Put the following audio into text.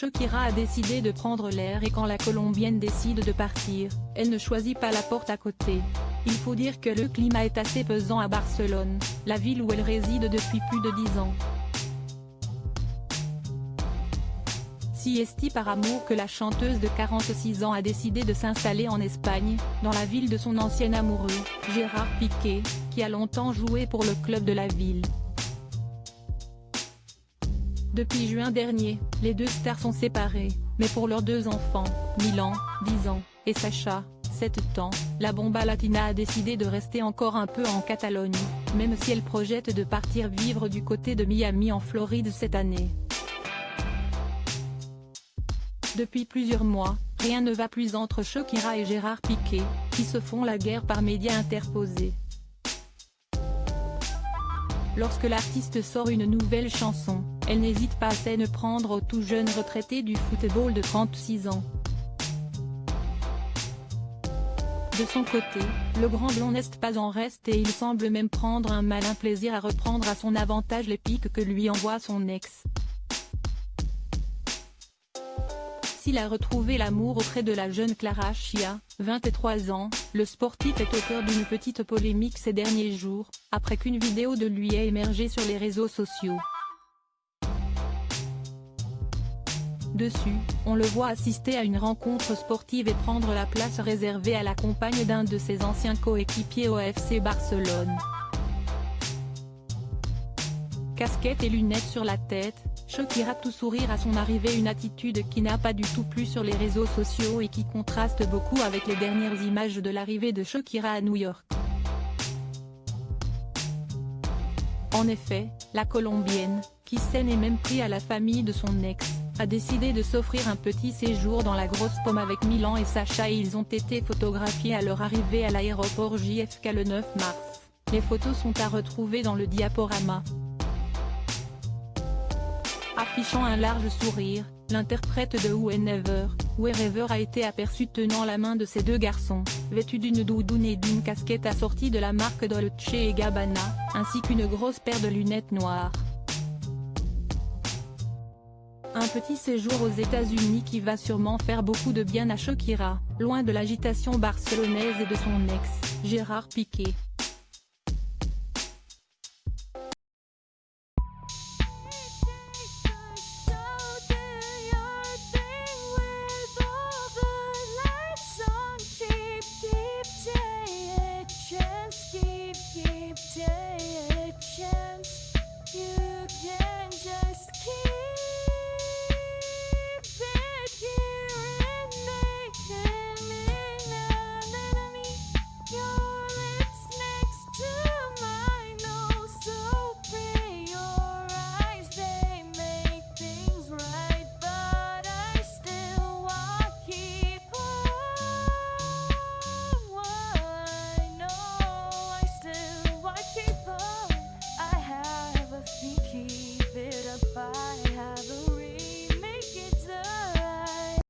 Shakira a décidé de prendre l'air et quand la Colombienne décide de partir, elle ne choisit pas la porte à côté. Il faut dire que le climat est assez pesant à Barcelone, la ville où elle réside depuis plus de 10 ans. Si est par amour que la chanteuse de 46 ans a décidé de s'installer en Espagne, dans la ville de son ancien amoureux, Gérard Piqué, qui a longtemps joué pour le club de la ville. Depuis juin dernier, les deux stars sont séparées, mais pour leurs deux enfants, Milan, 10 ans, et Sacha, 7 ans, la bomba latina a décidé de rester encore un peu en Catalogne, même si elle projette de partir vivre du côté de Miami en Floride cette année. Depuis plusieurs mois, rien ne va plus entre Shakira et Gérard Piqué, qui se font la guerre par médias interposés. Lorsque l'artiste sort une nouvelle chanson, elle n'hésite pas à s'en prendre au tout jeune retraité du football de 36 ans. De son côté, le grand blond n'est pas en reste et il semble même prendre un malin plaisir à reprendre à son avantage les pics que lui envoie son ex. S'il a retrouvé l'amour auprès de la jeune Clara Chia, 23 ans, le sportif est au cœur d'une petite polémique ces derniers jours, après qu'une vidéo de lui ait émergé sur les réseaux sociaux. Dessus, on le voit assister à une rencontre sportive et prendre la place réservée à la compagne d'un de ses anciens coéquipiers au FC Barcelone. Casquette et lunettes sur la tête, Shakira tout sourire à son arrivée, une attitude qui n'a pas du tout plu sur les réseaux sociaux et qui contraste beaucoup avec les dernières images de l'arrivée de Shakira à New York. En effet, la Colombienne, qui s'en est même pris à la famille de son ex, a décidé de s'offrir un petit séjour dans la grosse pomme avec Milan et Sacha et ils ont été photographiés à leur arrivée à l'aéroport JFK le 9 mars. Les photos sont à retrouver dans le diaporama. Affichant un large sourire, l'interprète de Wherever a été aperçu tenant la main de ses deux garçons, vêtu d'une doudoune et d'une casquette assortie de la marque Dolce & Gabbana, ainsi qu'une grosse paire de lunettes noires. Un petit séjour aux États-Unis qui va sûrement faire beaucoup de bien à Shakira, loin de l'agitation barcelonaise et de son ex, Gérard Piqué.